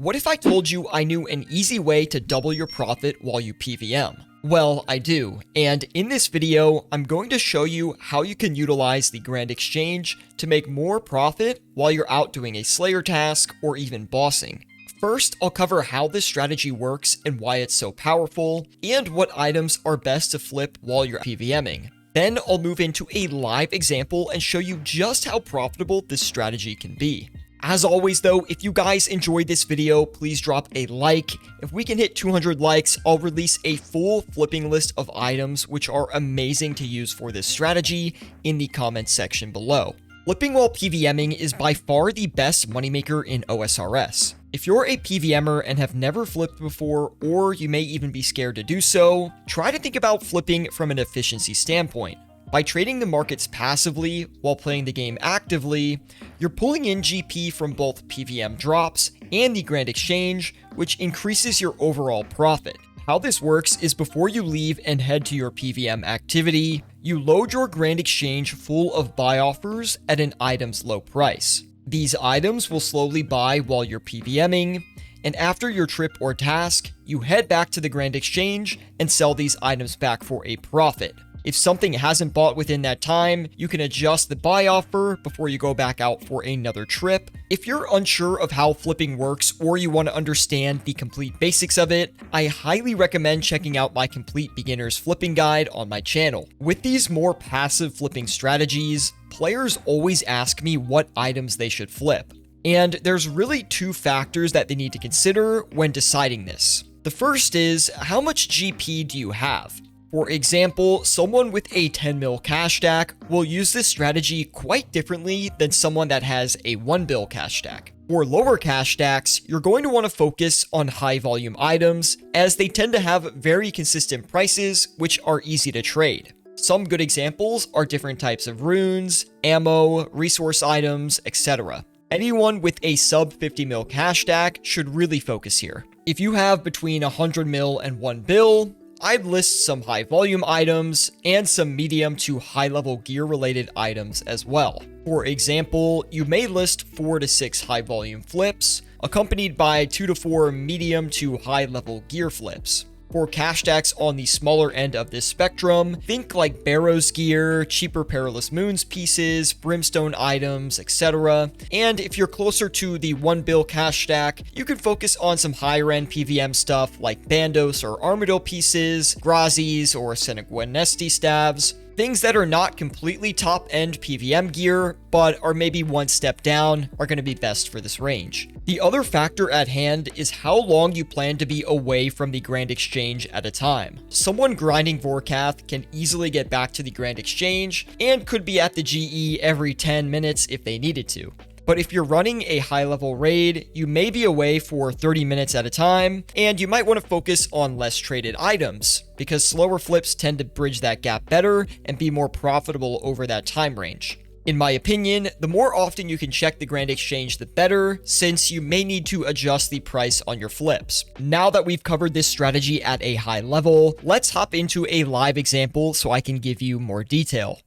What if I told you I knew an easy way to double your profit while you PvM? Well, I do, and in this video, I'm going to show you how you can utilize the Grand Exchange to make more profit while you're out doing a Slayer task or even bossing. First, I'll cover how this strategy works and why it's so powerful, and what items are best to flip while you're PvMing. Then I'll move into a live example and show you just how profitable this strategy can be. As always though, if you guys enjoyed this video, please drop a like. If we can hit 200 likes, I'll release a full flipping list of items which are amazing to use for this strategy in the comments section below. Flipping while PvMing is by far the best moneymaker in OSRS. If you're a PvMer and have never flipped before, or you may even be scared to do so, try to think about flipping from an efficiency standpoint. By trading the markets passively while playing the game actively, you're pulling in GP from both PvM drops and the Grand Exchange, which increases your overall profit. How this works is before you leave and head to your PvM activity, you load your Grand Exchange full of buy offers at an item's low price. These items will slowly buy while you're PvMing, and after your trip or task, you head back to the Grand Exchange and sell these items back for a profit. If something hasn't bought within that time, you can adjust the buy offer before you go back out for another trip. If you're unsure of how flipping works or you want to understand the complete basics of it, I highly recommend checking out my complete beginner's flipping guide on my channel. With these more passive flipping strategies, players always ask me what items they should flip. And there's really two factors that they need to consider when deciding this. The first is, how much GP do you have? For example, someone with a 10 mil cash stack will use this strategy quite differently than someone that has a 1 bill cash stack. For lower cash stacks, you're going to want to focus on high volume items as they tend to have very consistent prices which are easy to trade. Some good examples are different types of runes, ammo, resource items, etc. Anyone with a sub 50 mil cash stack should really focus here. If you have between 100 mil and 1 bill, I'd list some high volume items and some medium to high level gear related items as well. For example, you may list 4 to 6 high volume flips, accompanied by 2 to 4 medium to high level gear flips. For cash stacks on the smaller end of this spectrum, think like Barrow's gear, cheaper Perilous Moons pieces, brimstone items, etc. And if you're closer to the 1 bill cash stack, you can focus on some higher end PvM stuff like Bandos or Armadillo pieces, Grazis or Seneguinesti staves. Things that are not completely top-end PvM gear, but are maybe one step down, are going to be best for this range. The other factor at hand is how long you plan to be away from the Grand Exchange at a time. Someone grinding Vorkath can easily get back to the Grand Exchange, and could be at the GE every 10 minutes if they needed to. But if you're running a high-level raid, you may be away for 30 minutes at a time, and you might want to focus on less traded items, because slower flips tend to bridge that gap better and be more profitable over that time range. In my opinion, the more often you can check the Grand Exchange, the better, since you may need to adjust the price on your flips. Now that we've covered this strategy at a high level, let's hop into a live example so I can give you more detail.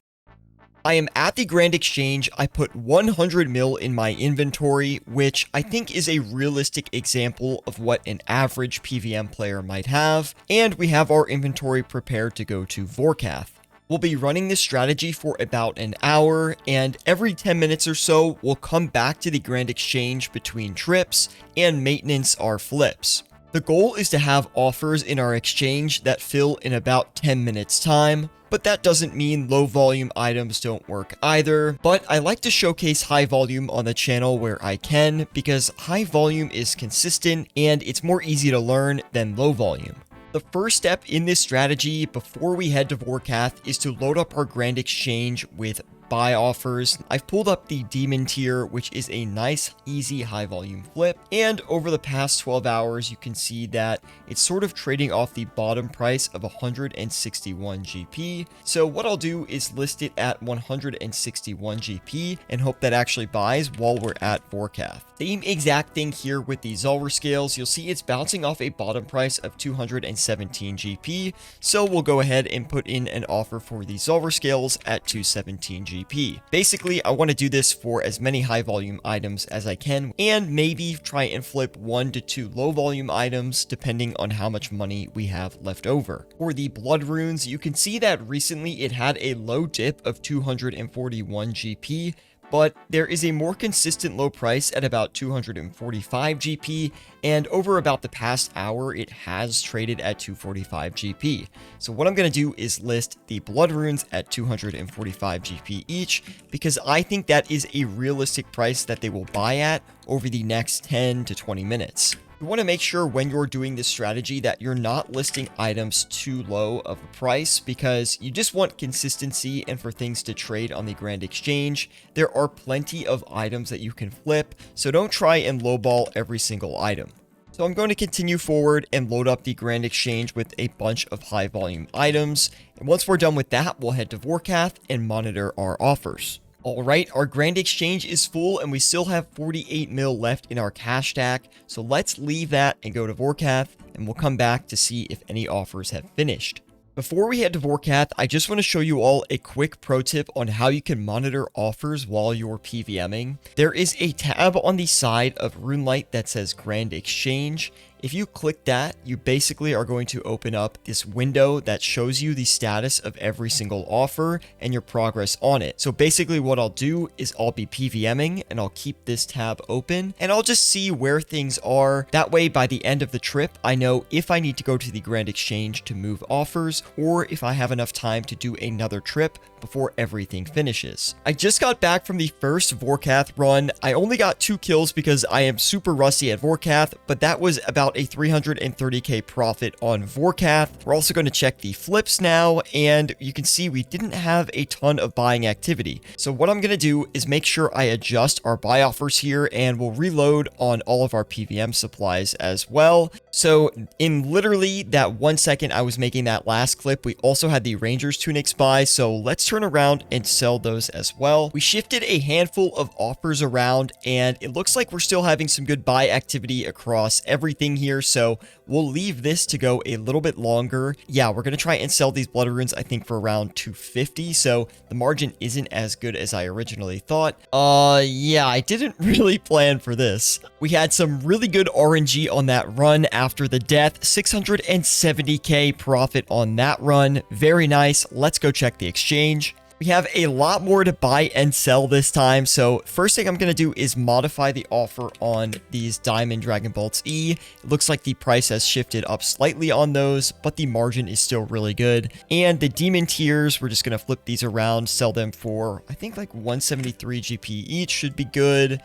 I am at the Grand Exchange. I put 100 mil in my inventory, which I think is a realistic example of what an average PvM player might have, and we have our inventory prepared to go to Vorkath. We'll be running this strategy for about an hour, and every 10 minutes or so, we'll come back to the Grand Exchange between trips and maintenance our flips. The goal is to have offers in our exchange that fill in about 10 minutes time, but that doesn't mean low volume items don't work either. But I like to showcase high volume on the channel where I can, because high volume is consistent and it's more easy to learn than low volume. The first step in this strategy before we head to Vorkath is to load up our Grand Exchange with buy offers. I've pulled up the Demon tier, which is a nice, easy, high volume flip. And over the past 12 hours, you can see that it's sort of trading off the bottom price of 161 GP. So what I'll do is list it at 161 GP and hope that actually buys while we're at Vorkath. Same exact thing here with the Zulrah scales. You'll see it's bouncing off a bottom price of 217 GP. So we'll go ahead and put in an offer for the Zulrah scales at 217 GP. GP. Basically, I want to do this for as many high volume items as I can, and maybe try and flip 1 to 2 low volume items depending on how much money we have left over. For the blood runes, you can see that recently it had a low dip of 241 GP, but there is a more consistent low price at about 245 GP, and over about the past hour, it has traded at 245 GP. So what I'm going to do is list the blood runes at 245 GP each, because I think that is a realistic price that they will buy at over the next 10 to 20 minutes. You want to make sure when you're doing this strategy that you're not listing items too low of a price, because you just want consistency and for things to trade on the Grand Exchange. There are plenty of items that you can flip, so don't try and lowball every single item. So I'm going to continue forward and load up the Grand Exchange with a bunch of high volume items. And once we're done with that, we'll head to Vorkath and monitor our offers. Alright, our Grand Exchange is full and we still have 48 mil left in our cash stack, so let's leave that and go to Vorkath, and we'll come back to see if any offers have finished. Before we head to Vorkath, I just want to show you all a quick pro tip on how you can monitor offers while you're PvMing. There is a tab on the side of RuneLite that says Grand Exchange. If you click that, you basically are going to open up this window that shows you the status of every single offer and your progress on it. So basically what I'll do is I'll be PvMing and I'll keep this tab open and I'll just see where things are. That way by the end of the trip, I know if I need to go to the Grand Exchange to move offers or if I have enough time to do another trip before everything finishes. I just got back from the first Vorkath run. I only got 2 kills because I am super rusty at Vorkath, but that was about a 330k profit on Vorkath. We're also going to check the flips now, and you can see we didn't have a ton of buying activity. So what I'm going to do is make sure I adjust our buy offers here, and we'll reload on all of our PvM supplies as well. So in literally that 1 second I was making that last clip, we also had the Rangers tunics buy, so let's turn around and sell those as well. We shifted a handful of offers around, and it looks like we're still having some good buy activity across everything here, so we'll leave this to go a little bit longer. Yeah, we're going to try and sell these blood runes, I think, for around 250, so the margin isn't as good as I originally thought. Yeah, I didn't really plan for this. We had some really good RNG on that run after the death, 670k profit on that run. Very nice. Let's go check the exchange. We have a lot more to buy and sell this time, so first thing I'm going to do is modify the offer on these Diamond Dragon Bolts E. It looks like the price has shifted up slightly on those, but the margin is still really good. And the Demon Tiers, we're just going to flip these around, sell them for, I think, like 173 GP each should be good.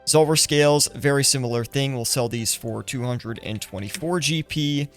Zolver Scales, very similar thing. We'll sell these for 224 GP.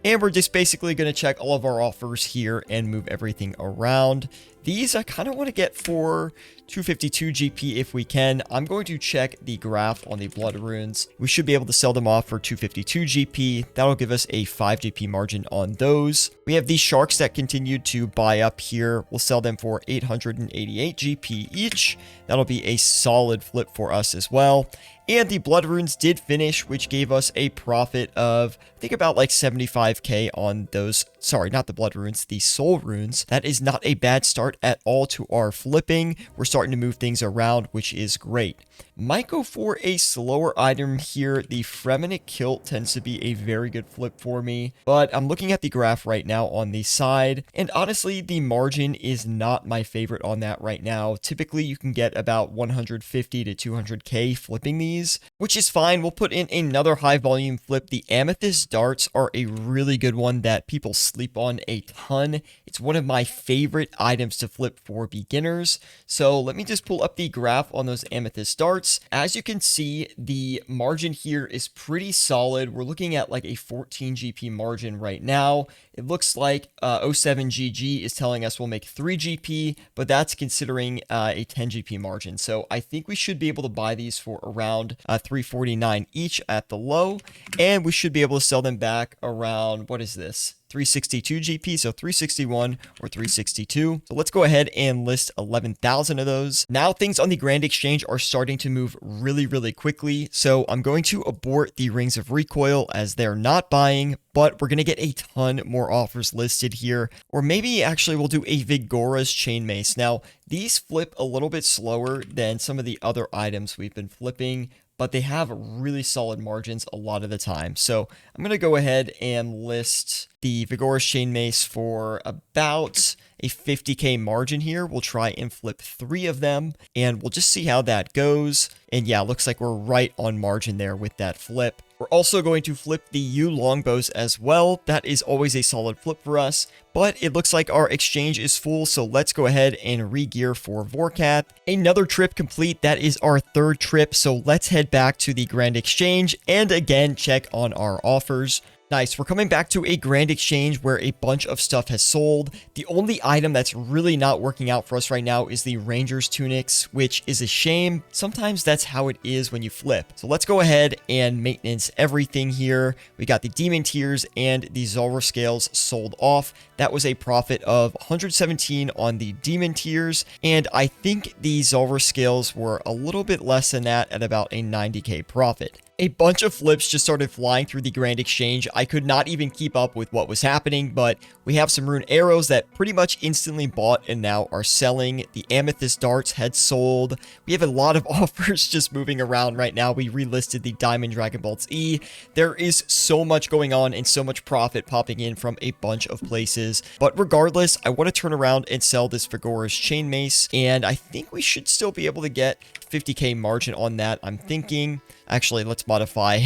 And we're just basically going to check all of our offers here and move everything around. These I kind of want to get for 252 GP if we can. I'm going to check the graph on the blood runes. We should be able to sell them off for 252 GP. That'll give us a 5 GP margin on those. We have these sharks that continued to buy up here. We'll sell them for 888 GP each. That'll be a solid flip for us as well. And the blood runes did finish, which gave us a profit of, I think, about like 75k on those. Sorry, not the blood runes, the soul runes. That is not a bad start at all to our flipping. We're starting to move things around, which is great. Might go for a slower item here. The Fremenic Kilt tends to be a very good flip for me, but I'm looking at the graph right now on the side, and honestly, the margin is not my favorite on that right now. Typically, you can get about 150 to 200k flipping these, which is fine. We'll put in another high volume flip. The Amethyst Darts are a really good one that people sleep on a ton. It's one of my favorite items to flip for beginners. So let me just pull up the graph on those Amethyst Darts. As you can see, the margin here is pretty solid. We're looking at like a 14 GP margin right now. It looks like 07GG is telling us we'll make 3 GP, but that's considering a 10 GP margin. So I think we should be able to buy these for around 349 each at the low, and we should be able to sell them back around, what is this? 362 GP, so 361 or 362. So let's go ahead and list 11,000 of those. Now things on the Grand Exchange are starting to move really quickly, so I'm going to abort the Rings of Recoil as they're not buying, but we're going to get a ton more offers listed here. Or maybe actually we'll do a Vigora's Chain Mace. Now, these flip a little bit slower than some of the other items we've been flipping, but they have really solid margins a lot of the time. So I'm going to go ahead and list the Vigora's Chain Mace for about a 50k margin here. We'll try and flip 3 of them, and we'll just see how that goes. And yeah, looks like we're right on margin there with that flip. We're also going to flip the U longbows as well. That is always a solid flip for us, but it looks like our exchange is full, so let's go ahead and re-gear for Vorkath. Another trip complete. That is our 3rd trip, so let's head back to the Grand Exchange and again check on our offers. Nice, we're coming back to a Grand Exchange where a bunch of stuff has sold. The only item that's really not working out for us right now is the Ranger's Tunics, which is a shame. Sometimes that's how it is when you flip. So let's go ahead and maintenance everything here. We got the Demon Tears and the Zulrah Scales sold off. That was a profit of 117 on the Demon Tears, and I think the Zulrah Scales were a little bit less than that at about a 90k profit. A bunch of flips just started flying through the Grand Exchange. I could not even keep up with what was happening, but we have some rune arrows that pretty much instantly bought and now are selling. The amethyst darts had sold. We have a lot of offers just moving around right now. We relisted the Diamond Dragon Bolts E. There is so much going on and so much profit popping in from a bunch of places. But regardless, I want to turn around and sell this Vigora's Chain Mace, and I think we should still be able to get 50k margin on that. I'm thinking, actually, let's modify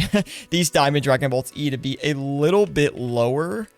these Diamond Dragon Bolts E to be a little bit lower.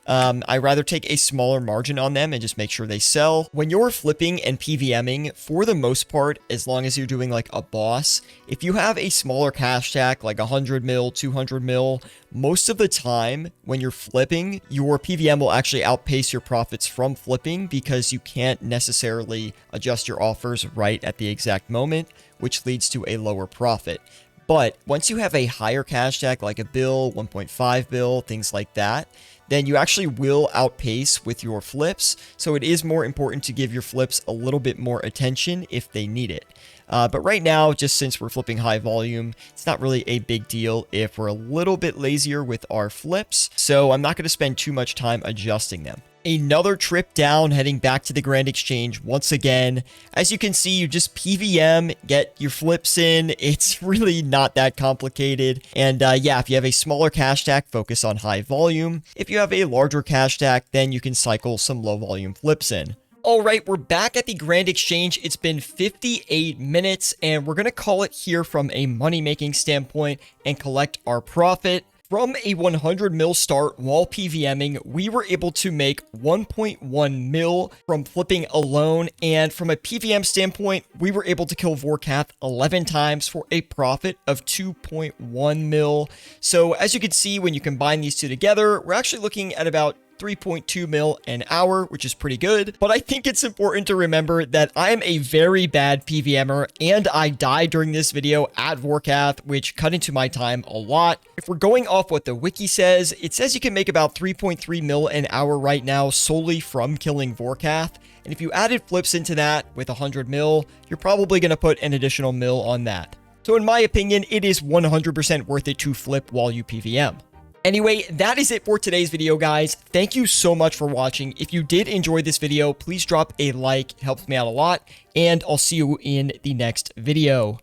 I'd rather take a smaller margin on them and just make sure they sell. When you're flipping and PvMing, for the most part, as long as you're doing like a boss, if you have a smaller cash stack, like 100 mil, 200 mil, most of the time when you're flipping, your PvM will actually outpace your profits from flipping because you can't necessarily adjust your offers right at the exact moment, which leads to a lower profit. But once you have a higher cash stack, like a bill, 1.5 bill, things like that, then you actually will outpace with your flips. So it is more important to give your flips a little bit more attention if they need it. But right now, just since we're flipping high volume, it's not really a big deal if we're a little bit lazier with our flips. So I'm not going to spend too much time adjusting them. Another trip down, heading back to the Grand Exchange once again. As you can see, you just PvM, get your flips in. It's really not that complicated. And yeah, if you have a smaller cash stack, focus on high volume. If you have a larger cash stack, then you can cycle some low volume flips in. All right, we're back at the Grand Exchange. It's been 58 minutes, and we're going to call it here from a money-making standpoint and collect our profit. From a 100 mil start while PvMing, we were able to make 1.1 mil from flipping alone. And from a PvM standpoint, we were able to kill Vorkath 11 times for a profit of 2.1 mil. So as you can see, when you combine these two together, we're actually looking at about 3.2 mil an hour, which is pretty good. But I think it's important to remember that I am a very bad PvMer, and I died during this video at Vorkath, which cut into my time a lot. If we're going off what the wiki says, it says you can make about 3.3 mil an hour right now solely from killing Vorkath. And if you added flips into that with 100 mil, you're probably going to put an additional mil on that. So in my opinion, it is 100% worth it to flip while you PvM. Anyway, that is it for today's video, guys. Thank you so much for watching. If you did enjoy this video, please drop a like. It helps me out a lot. And I'll see you in the next video.